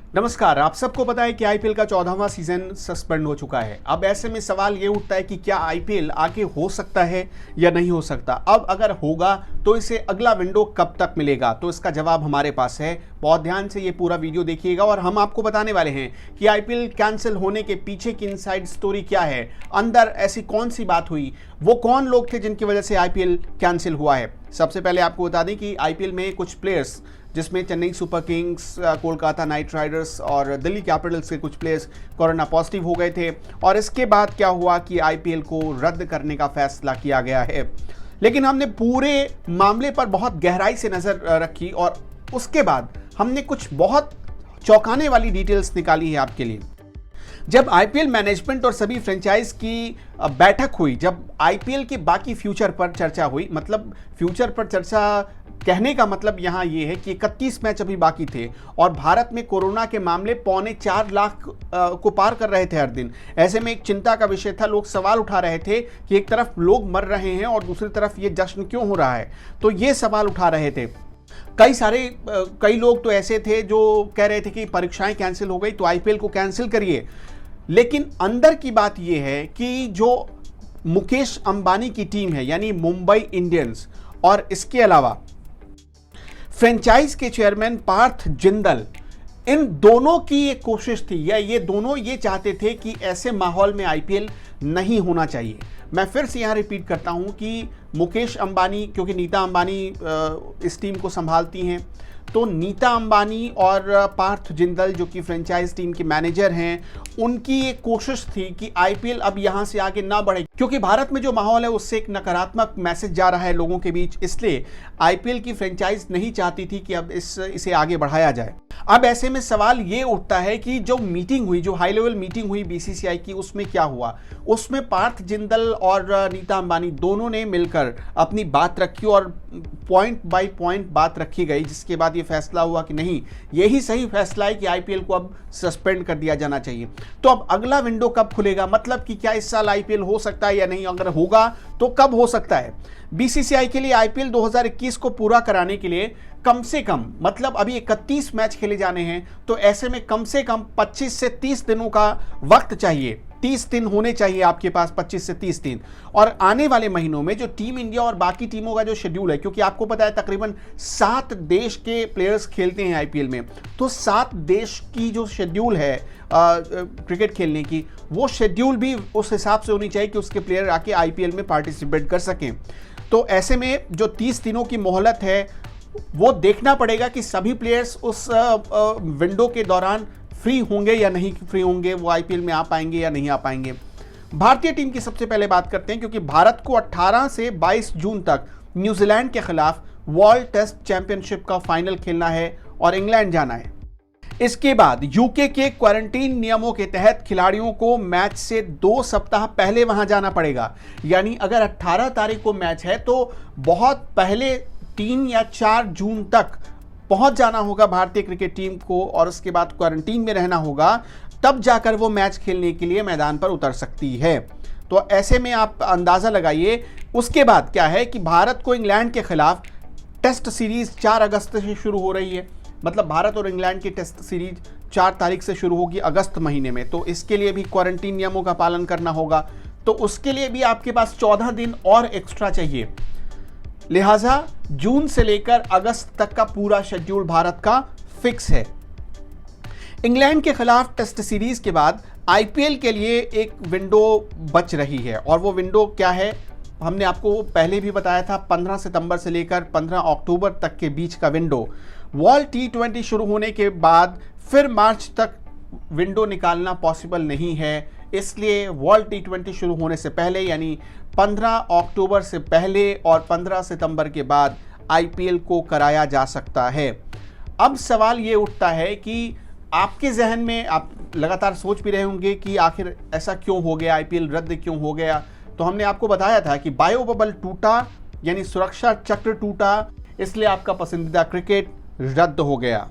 नमस्कार। आप सबको पता है कि आईपीएल का 14वां सीजन सस्पेंड हो चुका है। अब ऐसे में सवाल ये उठता है कि क्या आईपीएल आगे हो सकता है या नहीं हो सकता। अब अगर होगा तो इसे अगला विंडो कब तक मिलेगा, तो इसका जवाब हमारे पास है। बहुत ध्यान से ये पूरा वीडियो देखिएगा और हम आपको बताने वाले हैं कि आईपीएल कैंसिल होने के पीछे की इनसाइड स्टोरी क्या है, अंदर ऐसी कौन सी बात हुई, वो कौन लोग थे जिनकी वजह से आईपीएल कैंसिल हुआ है। सबसे पहले आपको बता दें कि आईपीएल में कुछ प्लेयर्स, जिसमें Chennai super Kings, Kolkata night Riders और दिल्ली कैपिटल्स के कुछ प्लेयर्स कोरोना पॉजिटिव हो गए थे। और इसके बाद क्या हुआ कि आईपीएल को रद्द करने का फैसला किया गया है। लेकिन हमने पूरे मामले पर बहुत गहराई से नज़र रखी और उसके बाद हमने कुछ बहुत चौंकाने वाली डिटेल्स निकाली है आपके लिए। जब आईपीएल मैनेजमेंट और सभी फ्रेंचाइज की बैठक हुई, जब आईपीएल के बाकी फ्यूचर पर चर्चा हुई, मतलब फ्यूचर पर चर्चा कहने का मतलब यहाँ ये है कि 31 मैच अभी बाकी थे और भारत में कोरोना के मामले 4.25 लाख को पार कर रहे थे हर दिन। ऐसे में एक चिंता का विषय था। लोग सवाल उठा रहे थे कि एक तरफ लोग मर रहे हैं और दूसरी तरफ ये जश्न क्यों हो रहा है। तो ये सवाल उठा रहे थे कई लोग तो ऐसे थे जो कह रहे थे कि परीक्षाएं कैंसिल हो गई तो आईपीएल को कैंसिल करिए। लेकिन अंदर की बात यह है कि जो मुकेश अंबानी की टीम है, यानी मुंबई इंडियंस, और इसके अलावा फ्रेंचाइज के चेयरमैन पार्थ जिंदल, इन दोनों की एक कोशिश थी, या ये दोनों ये चाहते थे कि ऐसे माहौल में आईपीएल नहीं होना चाहिए। मैं फिर से यहाँ रिपीट करता हूँ कि मुकेश अंबानी, क्योंकि नीता अंबानी इस टीम को संभालती हैं, तो नीता अंबानी और पार्थ जिंदल जो कि फ्रेंचाइज टीम के मैनेजर हैं, उनकी एक कोशिश थी कि आईपीएल अब यहाँ से आगे ना बढ़े, क्योंकि भारत में जो माहौल है उससे एक नकारात्मक मैसेज जा रहा है लोगों के बीच। इसलिए आईपीएल की फ्रेंचाइज नहीं चाहती थी कि अब इसे आगे बढ़ाया जाए। अब ऐसे में सवाल ये उठता है कि जो मीटिंग हुई, जो हाई लेवल मीटिंग हुई बीसीसीआई की, उसमें क्या हुआ। उसमें पार्थ जिंदल और नीता अंबानी दोनों ने मिलकर अपनी बात रखी और पॉइंट बाय पॉइंट बात रखी गई, जिसके बाद ये फैसला हुआ कि नहीं, यही सही फैसला है कि आईपीएल को अब सस्पेंड कर दिया जाना चाहिए। तो अब अगला विंडो कब खुलेगा, मतलब कि क्या इस साल आईपीएल हो सकता है या नहीं, अगर होगा तो कब हो सकता है। बीसीसीआई के लिए आईपीएल 2021 को पूरा कराने के लिए कम से कम, मतलब अभी 31 मैच खेले जाने हैं, तो ऐसे में कम से कम 25 से 30 दिनों का वक्त चाहिए। 30 दिन होने चाहिए आपके पास, 25 से 30 दिन। और आने वाले महीनों में जो टीम इंडिया और बाकी टीमों का जो शेड्यूल है, क्योंकि आपको पता है तकरीबन 7 देश के प्लेयर्स खेलते हैं आईपीएल में, तो 7 देश की जो शेड्यूल है क्रिकेट खेलने की, वो शेड्यूल भी उस हिसाब से होनी चाहिए कि उसके प्लेयर आके आईपीएल में पार्टिसिपेट कर सकें। तो ऐसे में जो 30 दिनों की मोहलत है, वो देखना पड़ेगा कि सभी प्लेयर्स उस विंडो के दौरान फ्री होंगे या नहीं फ्री होंगे, वो आईपीएल में आ पाएंगे या नहीं आ पाएंगे। भारतीय टीम की सबसे पहले बात करते हैं, क्योंकि भारत को 18 से 22 जून तक न्यूजीलैंड के खिलाफ वर्ल्ड टेस्ट चैंपियनशिप का फाइनल खेलना है और इंग्लैंड जाना है। इसके बाद यूके के क्वारंटीन नियमों के तहत खिलाड़ियों को मैच से 2 सप्ताह पहले वहां जाना पड़ेगा। यानी अगर 18 तारीख को मैच है तो बहुत पहले 3 या 4 जून तक पहुंच जाना होगा भारतीय क्रिकेट टीम को, और उसके बाद क्वारंटीन में रहना होगा, तब जाकर वो मैच खेलने के लिए मैदान पर उतर सकती है। तो ऐसे में आप अंदाज़ा लगाइए। उसके बाद क्या है कि भारत को इंग्लैंड के खिलाफ टेस्ट सीरीज 4 अगस्त से शुरू हो रही है। मतलब भारत और इंग्लैंड की टेस्ट सीरीज 4 तारीख से शुरू होगी अगस्त महीने में। तो इसके लिए भी क्वारंटीन नियमों का पालन करना होगा, तो उसके लिए भी आपके पास 14 दिन और एक्स्ट्रा चाहिए। लिहाजा जून से लेकर अगस्त तक का पूरा शेड्यूल भारत का फिक्स है। इंग्लैंड के खिलाफ टेस्ट सीरीज के बाद आईपीएल के लिए एक विंडो बच रही है, और वो विंडो क्या है, हमने आपको पहले भी बताया था। 15 सितंबर से लेकर 15 अक्टूबर तक के बीच का विंडो। वर्ल्ड T20 शुरू होने के बाद फिर मार्च तक विंडो निकालना पॉसिबल नहीं है, इसलिए वर्ल्ड T20 शुरू होने से पहले, यानी 15 अक्टूबर से पहले और 15 सितंबर के बाद आईपीएल को कराया जा सकता है। अब सवाल ये उठता है कि आपके जहन में आप लगातार सोच भी रहे होंगे कि आखिर ऐसा क्यों हो गया, आईपीएल रद्द क्यों हो गया। तो हमने आपको बताया था कि बायो बबल टूटा, यानी सुरक्षा चक्र टूटा, इसलिए आपका पसंदीदा क्रिकेट रद्द हो गया।